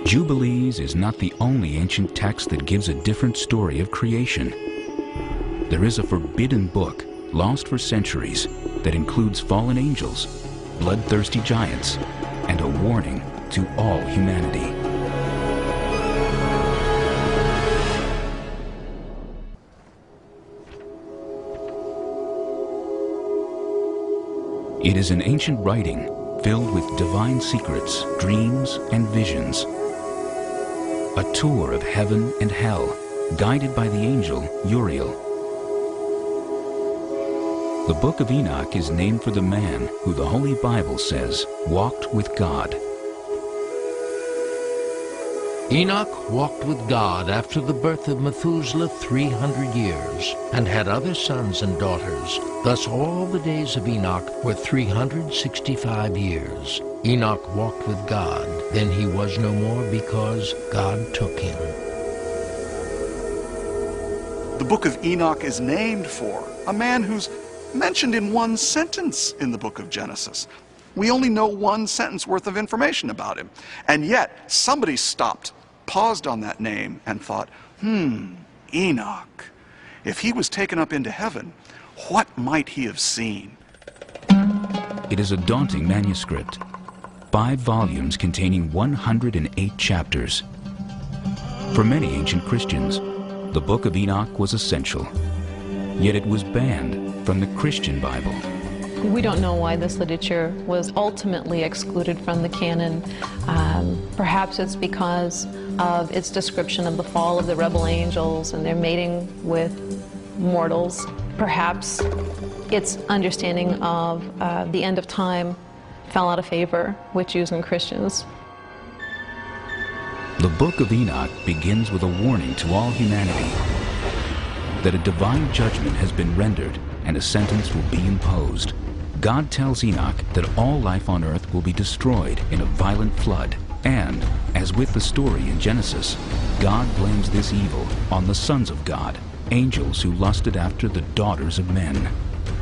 Jubilees is not the only ancient text that gives a different story of creation. There is a forbidden book, lost for centuries, that includes fallen angels, bloodthirsty giants, and a warning to all humanity. It is an ancient writing filled with divine secrets, dreams, and visions. A tour of heaven and hell, guided by the angel Uriel. The Book of Enoch is named for the man who the Holy Bible says walked with God. Enoch walked with God after the birth of Methuselah 300 years, and had other sons and daughters. Thus all the days of Enoch were 365 years. Enoch walked with God, then he was no more, because God took him. The Book of Enoch is named for a man who's mentioned in one sentence in the book of Genesis. We only know one sentence worth of information about him. And yet, somebody stopped, paused on that name, and thought, Enoch. If he was taken up into heaven, what might he have seen? It is a daunting manuscript. 5 volumes containing 108 chapters. For many ancient Christians, the Book of Enoch was essential. Yet it was banned from the Christian Bible. We don't know why this literature was ultimately excluded from the canon. Perhaps it's because of its description of the fall of the rebel angels and their mating with mortals. Perhaps its understanding of the end of time fell out of favor with Jews and Christians. The Book of Enoch begins with a warning to all humanity that a divine judgment has been rendered and a sentence will be imposed. God tells Enoch that all life on earth will be destroyed in a violent flood. And, as with the story in Genesis, God blames this evil on the sons of God, angels who lusted after the daughters of men.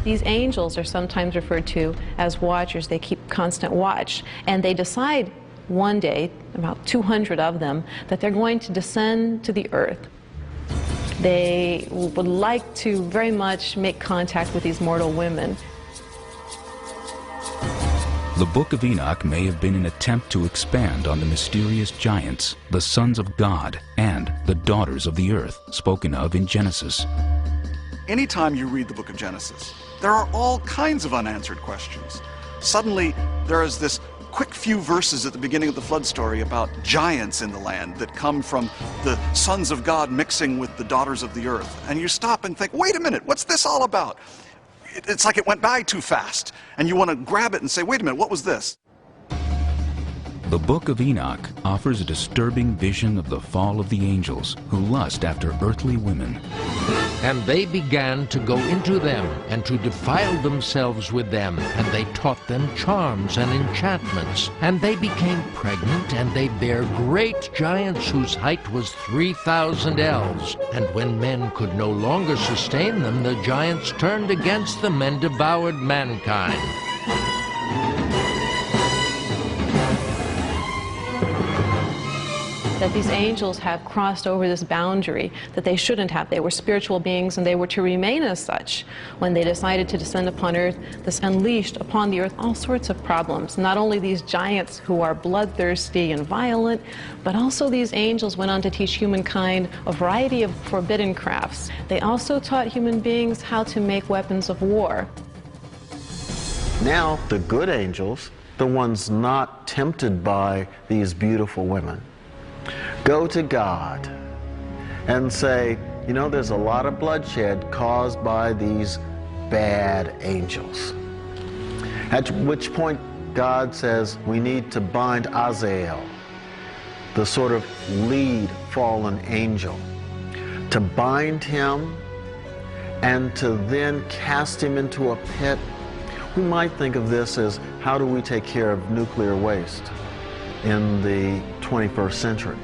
These angels are sometimes referred to as watchers. They keep constant watch. And they decide one day, about 200 of them, that they're going to descend to the earth. They would like to very much make contact with these mortal women. The Book of Enoch may have been an attempt to expand on the mysterious giants, the sons of God, and the daughters of the earth, spoken of in Genesis. Anytime you read the book of Genesis, there are all kinds of unanswered questions. Suddenly, there is this quick few verses at the beginning of the flood story about giants in the land that come from the sons of God mixing with the daughters of the earth. And you stop and think, wait a minute, what's this all about? It's like it went by too fast. And you want to grab it and say, wait a minute, what was this? The Book of Enoch offers a disturbing vision of the fall of the angels who lust after earthly women. And they began to go into them, and to defile themselves with them, and they taught them charms and enchantments. And they became pregnant, and they bare great giants whose height was 3,000 ells. And when men could no longer sustain them, the giants turned against them and devoured mankind. That these angels have crossed over this boundary that they shouldn't have. They were spiritual beings and they were to remain as such. When they decided to descend upon earth, this unleashed upon the earth all sorts of problems. Not only these giants who are bloodthirsty and violent, but also these angels went on to teach humankind a variety of forbidden crafts. They also taught human beings how to make weapons of war. Now the good angels, the ones not tempted by these beautiful women, go to God and say, you know, there's a lot of bloodshed caused by these bad angels. At which point God says we need to bind Azazel, the sort of lead fallen angel, to bind him and to then cast him into a pit. We might think of this as, how do we take care of nuclear waste in the 21st century?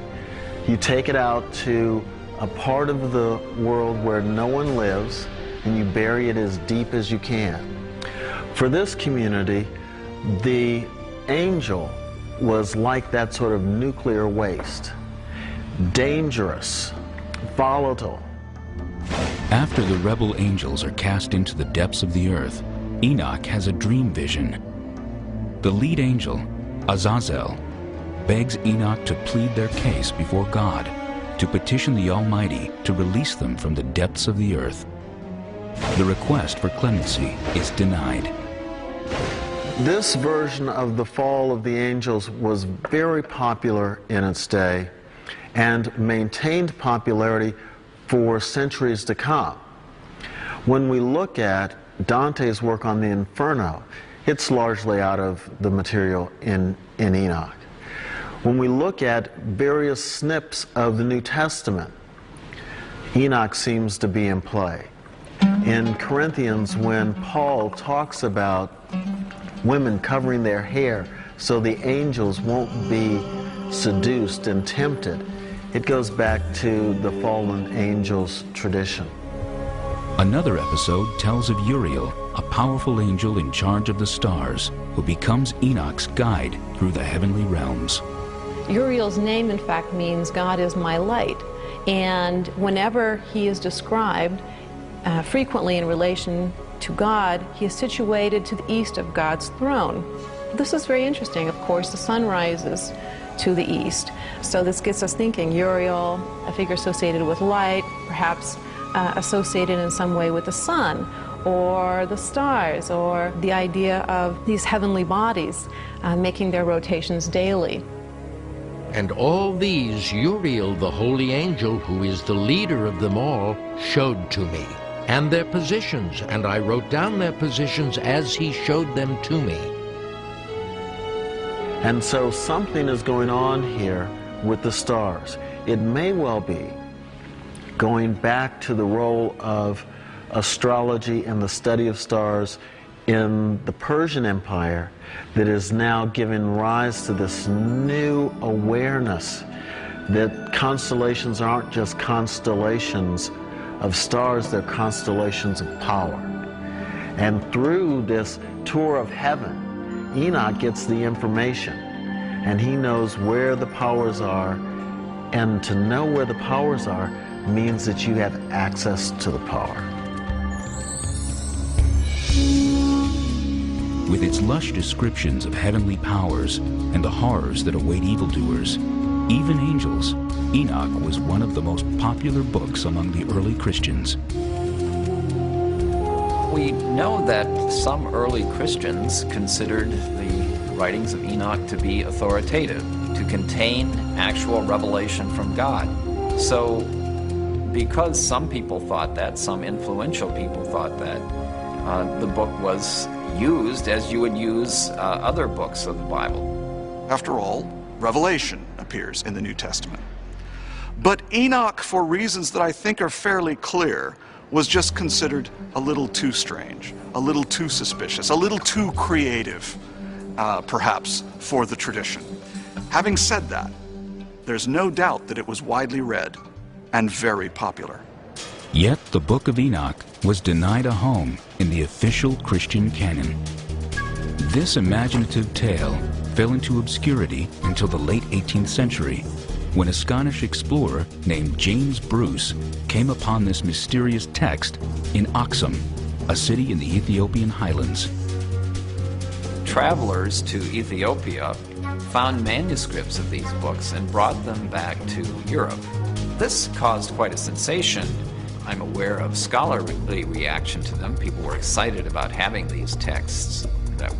You take it out to a part of the world where no one lives, and you bury it as deep as you can. For this community, the angel was like that sort of nuclear waste. Dangerous, volatile. After the rebel angels are cast into the depths of the earth, Enoch has a dream vision. The lead angel, Azazel, begs Enoch to plead their case before God, to petition the Almighty to release them from the depths of the earth. The request for clemency is denied. This version of the fall of the angels was very popular in its day and maintained popularity for centuries to come. When we look at Dante's work on the Inferno, it's largely out of the material in Enoch. When we look at various snips of the New Testament, Enoch seems to be in play. In Corinthians, when Paul talks about women covering their hair so the angels won't be seduced and tempted, it goes back to the fallen angels tradition. Another episode tells of Uriel, a powerful angel in charge of the stars, who becomes Enoch's guide through the heavenly realms. Uriel's name, in fact, means God is my light. And whenever he is described, frequently in relation to God, he is situated to the east of God's throne. This is very interesting. Of course, the sun rises to the east. So this gets us thinking, Uriel, a figure associated with light, perhaps associated in some way with the sun, or the stars, or the idea of these heavenly bodies making their rotations daily. And all these Uriel, the holy angel, who is the leader of them all, showed to me, and their positions, and I wrote down their positions as he showed them to me. And so something is going on here with the stars. It may well be going back to the role of astrology and the study of stars in the Persian Empire that is now giving rise to this new awareness that constellations aren't just constellations of stars, they're constellations of power. And through this tour of heaven, Enoch gets the information, and he knows where the powers are, and to know where the powers are means that you have access to the power. With its lush descriptions of heavenly powers and the horrors that await evildoers, even angels, Enoch was one of the most popular books among the early Christians. We know that some early Christians considered the writings of Enoch to be authoritative, to contain actual revelation from God. So, because some people thought that, some influential people thought that, the book was used as you would use other books of the Bible. After all, Revelation appears in the New Testament. But Enoch, for reasons that I think are fairly clear, was just considered a little too strange, a little too suspicious, a little too creative, perhaps, for the tradition. Having said that, there's no doubt that it was widely read and very popular. Yet the Book of Enoch was denied a home in the official Christian canon. This imaginative tale fell into obscurity until the late 18th century, when a Scottish explorer named James Bruce came upon this mysterious text in Aksum, a city in the Ethiopian highlands. Travelers to Ethiopia found manuscripts of these books and brought them back to Europe. This caused quite a sensation. I'm aware of scholarly reaction to them. People were excited about having these texts that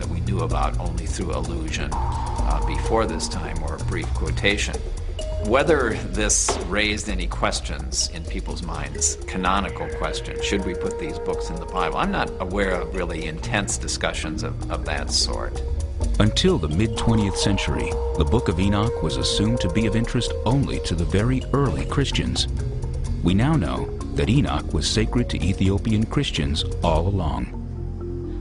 we knew about only through allusion before this time, or a brief quotation. Whether this raised any questions in people's minds, canonical questions, should we put these books in the Bible? I'm not aware of really intense discussions of that sort. Until the mid-20th century, the Book of Enoch was assumed to be of interest only to the very early Christians. We now know that Enoch was sacred to Ethiopian Christians all along.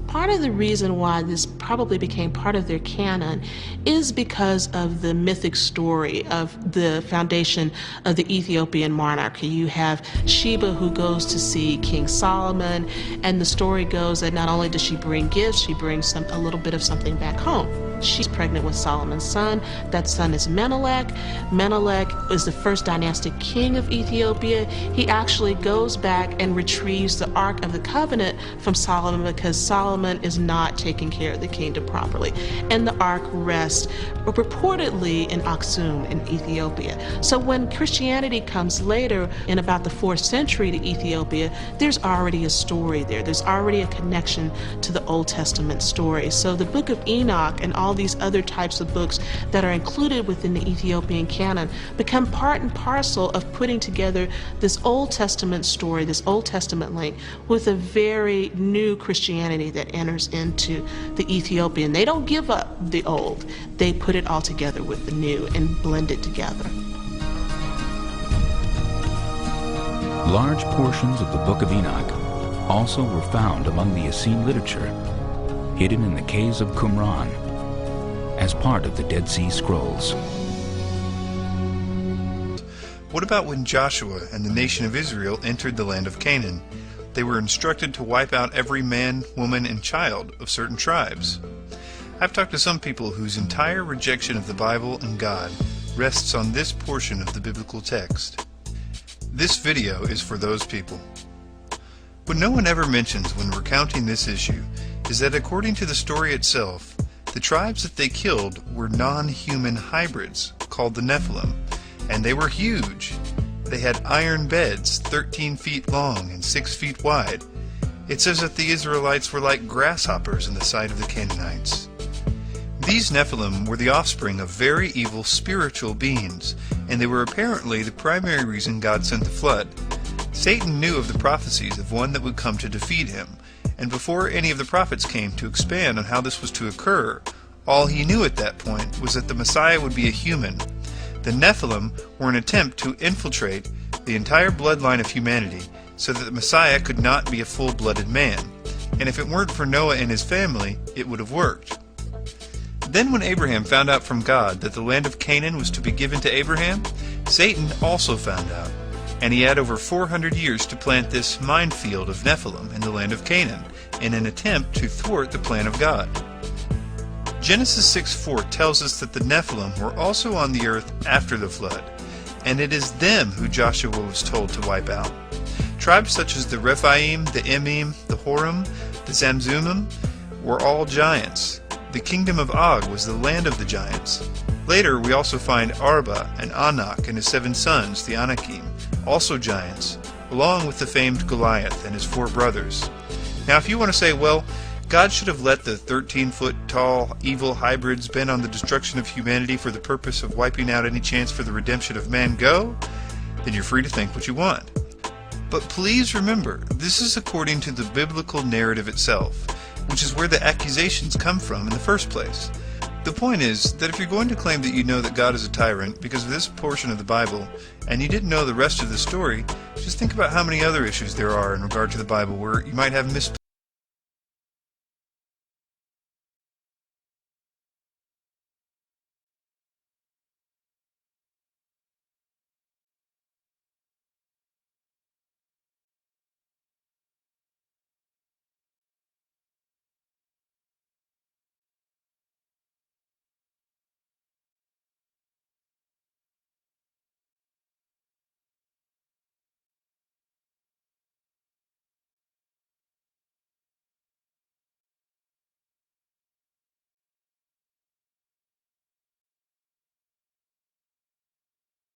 Part of the reason why this probably became part of their canon is because of the mythic story of the foundation of the Ethiopian monarchy. You have Sheba, who goes to see King Solomon, and the story goes that not only does she bring gifts, she brings a little bit of something back home. She's pregnant with Solomon's son. That son is Menelik. Menelik is the first dynastic king of Ethiopia. He actually goes back and retrieves the Ark of the Covenant from Solomon because Solomon is not taking care of the kingdom properly. And the Ark rests reportedly in Aksum in Ethiopia. So when Christianity comes later in about the 4th century to Ethiopia, there's already a story there. There's already a connection to the Old Testament story. So the book of Enoch and all these other types of books that are included within the Ethiopian canon become part and parcel of putting together this Old Testament story, this Old Testament link, with a very new Christianity that enters into the Ethiopian. They don't give up the old. They put it all together with the new and blend it together. Large portions of the Book of Enoch also were found among the Essene literature, hidden in the caves of Qumran, as part of the Dead Sea Scrolls. What about when Joshua and the nation of Israel entered the land of Canaan? They were instructed to wipe out every man, woman, and child of certain tribes. I've talked to some people whose entire rejection of the Bible and God rests on this portion of the biblical text. This video is for those people. What no one ever mentions when recounting this issue is that according to the story itself, the tribes that they killed were non-human hybrids called the Nephilim, and they were huge. They had iron beds 13 feet long and 6 feet wide. It says that the Israelites were like grasshoppers in the sight of the Canaanites. These Nephilim were the offspring of very evil spiritual beings, and they were apparently the primary reason God sent the flood. Satan knew of the prophecies of one that would come to defeat him, and before any of the prophets came to expand on how this was to occur, all he knew at that point was that the Messiah would be a human. The Nephilim were an attempt to infiltrate the entire bloodline of humanity so that the Messiah could not be a full-blooded man, and if it weren't for Noah and his family, it would have worked. Then when Abraham found out from God that the land of Canaan was to be given to Abraham, Satan also found out, and he had over 400 years to plant this minefield of Nephilim in the land of Canaan in an attempt to thwart the plan of God. Genesis 6:4 tells us that the Nephilim were also on the earth after the flood, and it is them who Joshua was told to wipe out. Tribes such as the Rephaim, the Emim, the Horim, the Zamzummim were all giants. The kingdom of Og was the land of the giants. Later we also find Arba and Anak and his 7 sons, the Anakim, also giants, along with the famed Goliath and his 4 brothers. Now if you want to say, well, God should have let the 13-foot-tall evil hybrids bent on the destruction of humanity for the purpose of wiping out any chance for the redemption of man go, then you're free to think what you want. But please remember, this is according to the biblical narrative itself, which is where the accusations come from in the first place. The point is that if you're going to claim that you know that God is a tyrant because of this portion of the Bible, and you didn't know the rest of the story, just think about how many other issues there are in regard to the Bible where you might have